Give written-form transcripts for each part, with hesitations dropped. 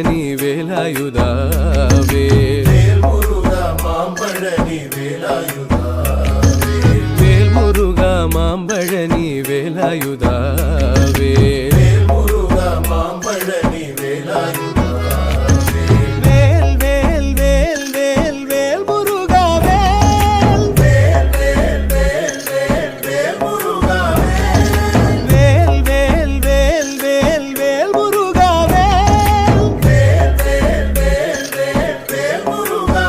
மாம்பழனி வேலாயுதாவே வேல்முருகா மாம்பழனி வேலாயுதாவே வேல்முருகா மாம்பழனி வேலாயுதாவே வேல்முருகா மாம்பழனி வேலாயுதாவே வேல் வேல் வேல் வேல் வேல் முருகா வேல் வேல் வேல் வேல் வேல் வேல்முருகா வேல் வேல் வேல் வேல் வேல் முருகா வேல் வேல் வேல் வேல் வேல் வேல்முருகா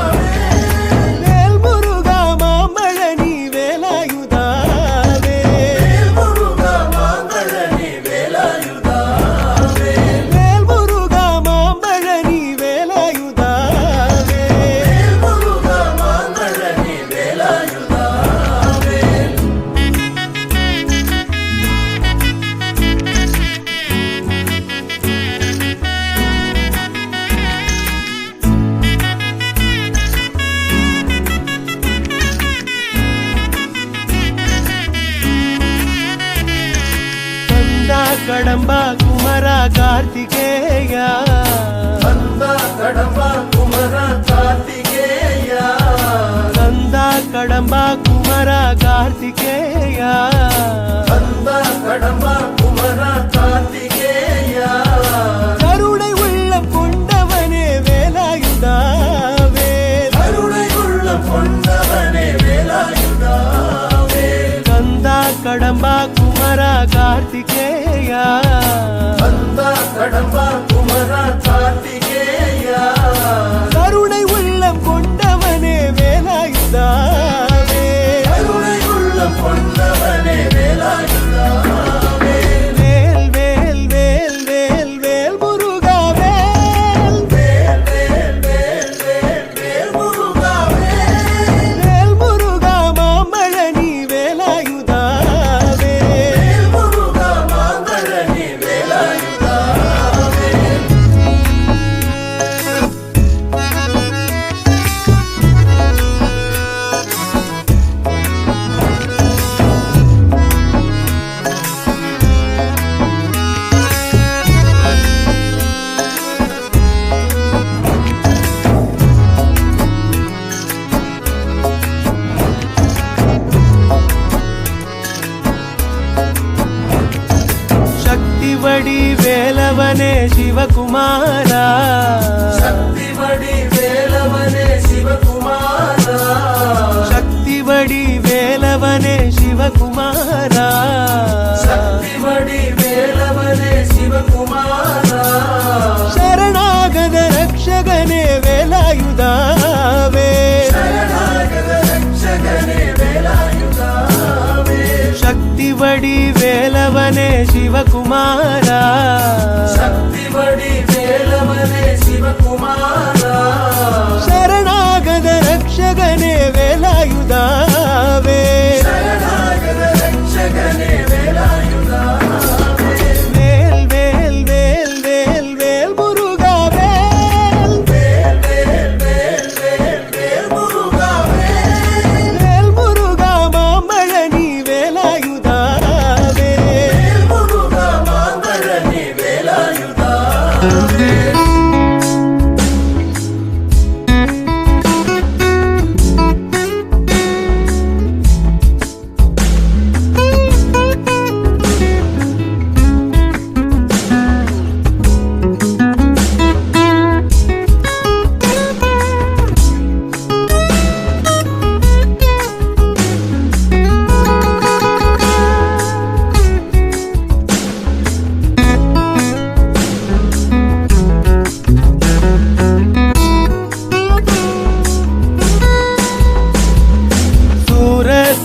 வேல் முருகா மாம்பழனி வேலாயுதாவே வேல்முருகா மாம்பழனி வேலாயுதாவே வேல் முருகா மாம்பழனி வேலாயுதாவே வேல்முருகா மாம்பழனி வேலாயுதாவே கந்தா கடம்பா குமரா கார்த்திகேயா கந்தா கடம்பா குமரா கார்த்திகேயா கந்தா கடம்பா குமரா கார்த்திகேயா கந்தா கடம்பா குமரா கார்த்திகேயா கருணை உள்ளம் கொண்டவனே வேலாயுதாவே கருணை உள்ளம் கொண்டவனே வேலாயுதாவே கந்தா கடம்பா குமரா கார்த்திகேயா கந்தா கடம்பா குமரா கார்த்திகேயா கருணை உள்ளம் கொண்டவனே வேலாயுதாவே கருணை உள்ளம் கொண்டவனே வேலாயுதாவே வேல் வேல் வேல் வேல் வேல் முருகா வேல் வேல் வேல் வேல் வேல் வேல்முருகா வேல் முருகா மாம்பழனி வேலாயுதாவே வேல்முருகா மாம்பழனி வேலாயுதாவே சக்தி வடி வேலவனே சிவகுமாரா சக்திமடி வேலவனே சிவகுமாரா சக்தி வடி வேலவனே சிவகுமாரா சக்திமடி வேலவனே சிவகுமாரா சரணாகத ரக்ஷகனே வேலாயுதாவே சரணாகத ரட்சகனே வேலாயுதாவே சக்தி வடி வேலவனே சிவகுமாரா சக்திமடி வேலவனே சிவகுமாரா சரணாகத ரக்ஷகனே வேலாயுதாவே சரணாகத ரட்சகனே வேலாயுதாவே வேல் வேல் வேல் வேல் வேல் முருகா வேல் வேல் வேல் வேல் வேல் வேல்முருகா வேல் முருகா மாம்பழனி வேலாயுதாவே வேல்முருகா மாம்பழனி வேலாயுதாவே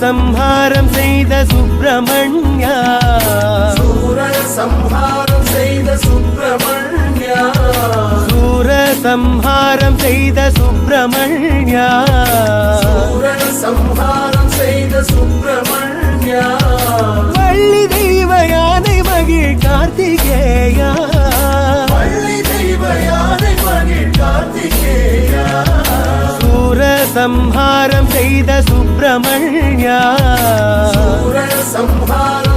சம்ஹாரம் செய்த சுப்பிரமணியா சூர சம்ஹாரம் செய்த சுப்பிரமணியா சூர சம்ஹாரம் செய்த சுப்பிரமணியா சூர சம்ஹாரம் செய்த சுப்பிரமணியா வள்ளி தெய்வ யானை மகிழ் கார்த்திகேயா பள்ளி தெய்வ யானை மகிழ் கார்த்திகேயா சூர சம்ஹாரம் செய்த சுப்பிரமணியா சூர சம்ஹாரம்